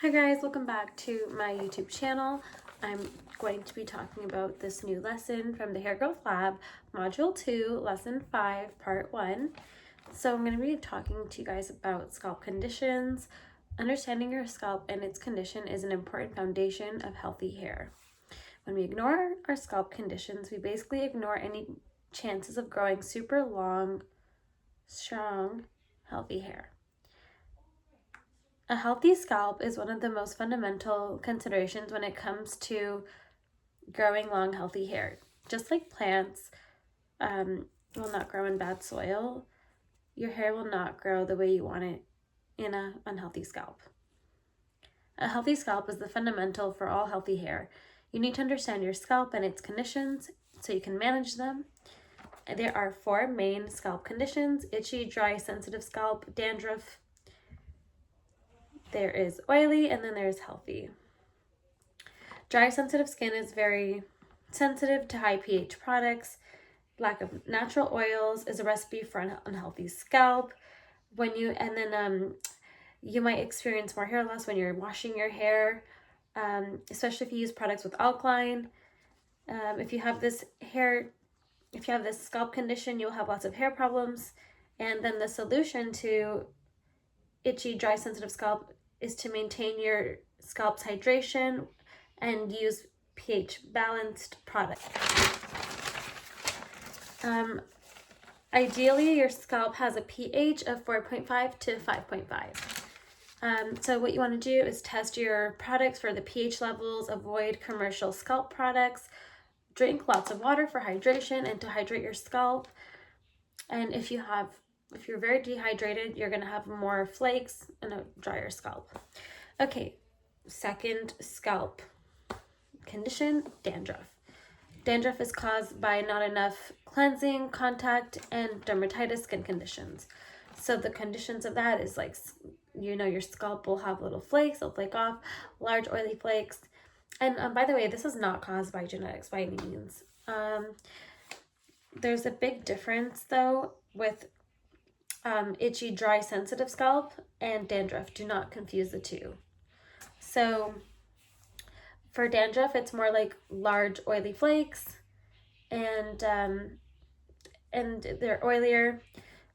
Hi guys, welcome back to my YouTube channel. I'm going to be talking about this new lesson from the Hair Growth Lab, Module 2, Lesson 5, Part 1. So I'm going to be talking to you guys about scalp conditions. Understanding your scalp and its condition is an important foundation of healthy hair. When we ignore our scalp conditions, we basically ignore any chances of growing super long, strong, healthy hair. A healthy scalp is one of the most fundamental considerations when it comes to growing long, healthy hair. Just like plants will not grow in bad soil, your hair will not grow the way you want it in an unhealthy scalp. A healthy scalp is the fundamental for all healthy hair. You need to understand your scalp and its conditions so you can manage them. There are 4 main scalp conditions: itchy, dry, sensitive scalp, dandruff. There is oily, and then there's healthy. Dry, sensitive skin is very sensitive to high pH products. Lack of natural oils is a recipe for an unhealthy scalp. You might experience more hair loss when you're washing your hair, especially if you use products with alkaline. If you have this scalp condition, you'll have lots of hair problems. And then the solution to itchy, dry, sensitive scalp is to maintain your scalp's hydration and use pH balanced products. Ideally, your scalp has a pH of 4.5 to 5.5. So what you want to do is test your products for the pH levels, avoid commercial scalp products, drink lots of water for hydration and to hydrate your scalp. And if you're very dehydrated, you're going to have more flakes and a drier scalp. Okay, second scalp condition, dandruff. Dandruff is caused by not enough cleansing, contact, and dermatitis skin conditions. So the conditions of that is your scalp will have little flakes, they'll flake off, large oily flakes. And by the way, this is not caused by genetics by any means. There's a big difference though with itchy, dry, sensitive scalp and dandruff. Do not confuse the two. So for dandruff, it's more like large oily flakes, and they're oilier,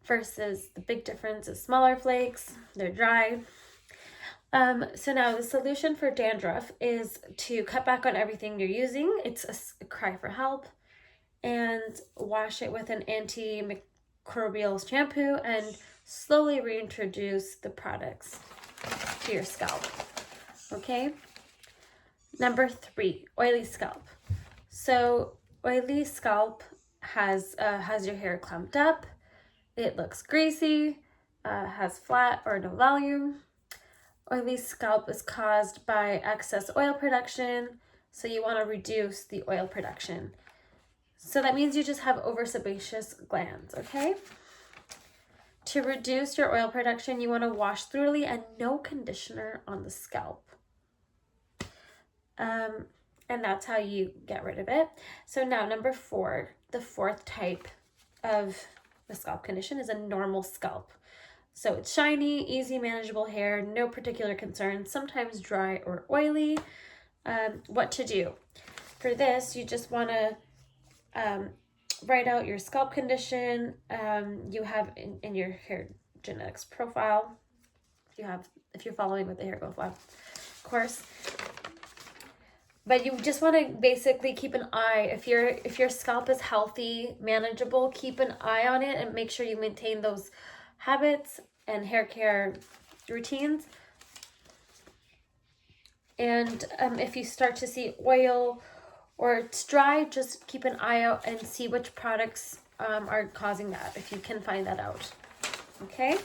versus the big difference is smaller flakes. They're dry. So now the solution for dandruff is to cut back on everything you're using. It's a cry for help, and wash it with an antimicrobial shampoo and slowly reintroduce the products to your scalp. Okay. Number 3, oily scalp. So oily scalp has your hair clumped up. It looks greasy, has flat or no volume. Oily scalp is caused by excess oil production, so you want to reduce the oil production. So that means you just have oversebaceous glands, okay? To reduce your oil production, you want to wash thoroughly and no conditioner on the scalp. And that's how you get rid of it. So now number 4, the 4th type of the scalp condition is a normal scalp. So it's shiny, easy, manageable hair, no particular concerns, sometimes dry or oily. What to do? For this, you just want to write out your scalp condition you have in your hair genetics profile. If you're following with the Hair Growth Lab course. But you just want to basically keep an eye. If your scalp is healthy, manageable, keep an eye on it and make sure you maintain those habits and hair care routines. And if you start to see oil or it's dry, just keep an eye out and see which products are causing that, if you can find that out. Okay?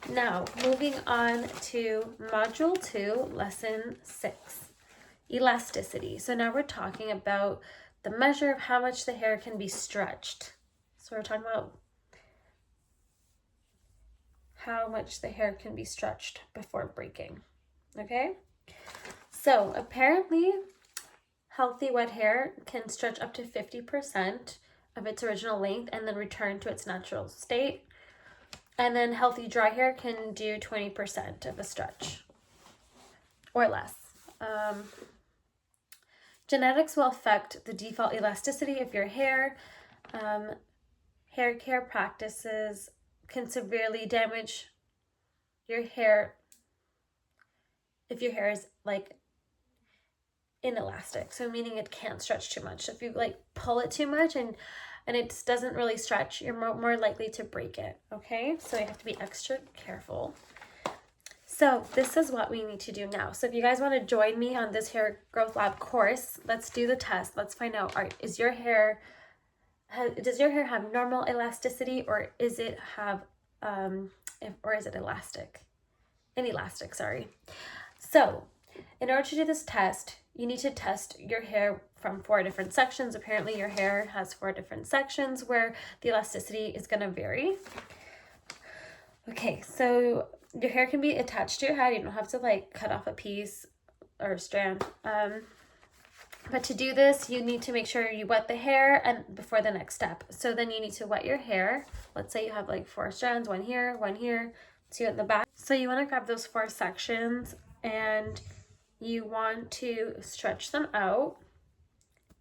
Now, moving on to Module 2, Lesson 6. Elasticity. So now we're talking about the measure of how much the hair can be stretched. So we're talking about how much the hair can be stretched before breaking. Okay? So apparently, healthy wet hair can stretch up to 50% of its original length and then return to its natural state. And then healthy dry hair can do 20% of a stretch. or less. Genetics will affect the default elasticity of your hair. Hair care practices can severely damage your hair if your hair is like inelastic, so meaning it can't stretch too much. If you like pull it too much and it doesn't really stretch, you're more likely to break it. Okay, so you have to be extra careful. So this is what we need to do now. So if you guys want to join me on this hair growth lab course, let's do the test. Let's find out, all right, does your hair have normal elasticity, or is it have or is it elastic? Inelastic, sorry. So in order to do this test, you need to test your hair from 4 different sections. Apparently your hair has 4 different sections where the elasticity is going to vary. Okay, so your hair can be attached to your head. You don't have to like cut off a piece or a strand. But to do this, you need to make sure you wet the hair and before the next step. So then you need to wet your hair. Let's say you have like 4 strands, one here, 2 at the back. So you want to grab those 4 sections and you want to stretch them out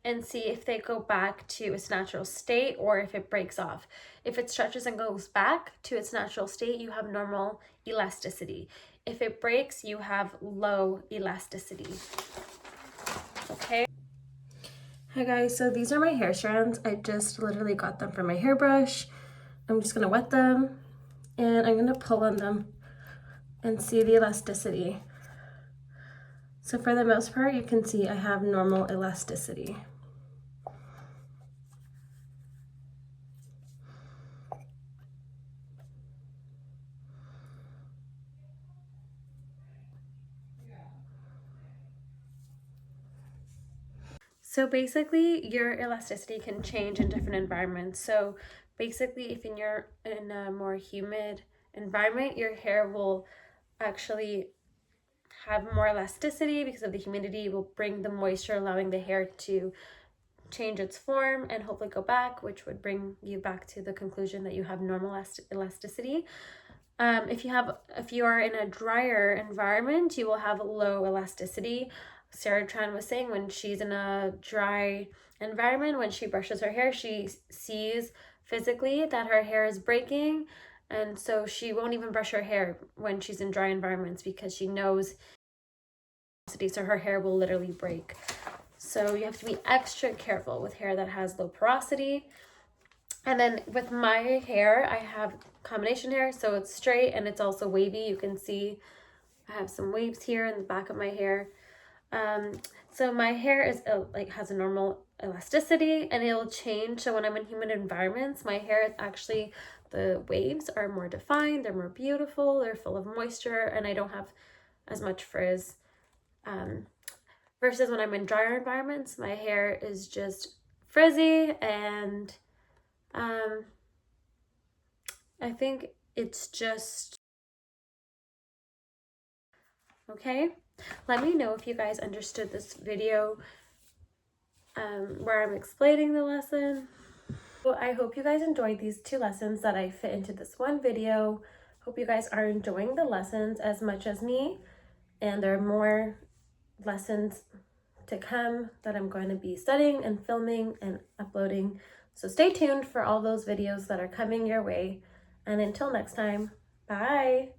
and see if they go back to its natural state or if it breaks off. If it stretches and goes back to its natural state, you have normal elasticity. If it breaks, you have low elasticity. Okay. Hi guys, so these are my hair strands. I just literally got them from my hairbrush. I'm just gonna wet them and I'm gonna pull on them and see the elasticity. So for the most part, you can see I have normal elasticity. So basically your elasticity can change in different environments. So basically if you're in a more humid environment, your hair will actually have more elasticity because of the humidity will bring the moisture, allowing the hair to change its form and hopefully go back, which would bring you back to the conclusion that you have normal elasticity. If you are in a drier environment, you will have low elasticity. Sarah Tran was saying when she's in a dry environment, when she brushes her hair, she sees physically that her hair is breaking, and so she won't even brush her hair when she's in dry environments because she knows, so her hair will literally break. So you have to be extra careful with hair that has low porosity. And then with my hair, I have combination hair, so it's straight and it's also wavy. You can see I have some waves here in the back of my hair. So my hair is has a normal elasticity and it'll change. So when I'm in humid environments, my hair actually, the waves are more defined, they're more beautiful, they're full of moisture, and I don't have as much frizz. Versus when I'm in drier environments, my hair is just frizzy and I think it's just okay. Let me know if you guys understood this video where I'm explaining the lesson. So I hope you guys enjoyed these 2 lessons that I fit into this one video. Hope you guys are enjoying the lessons as much as me, and there are more lessons to come that I'm going to be studying and filming and uploading. So stay tuned for all those videos that are coming your way. And until next time, bye.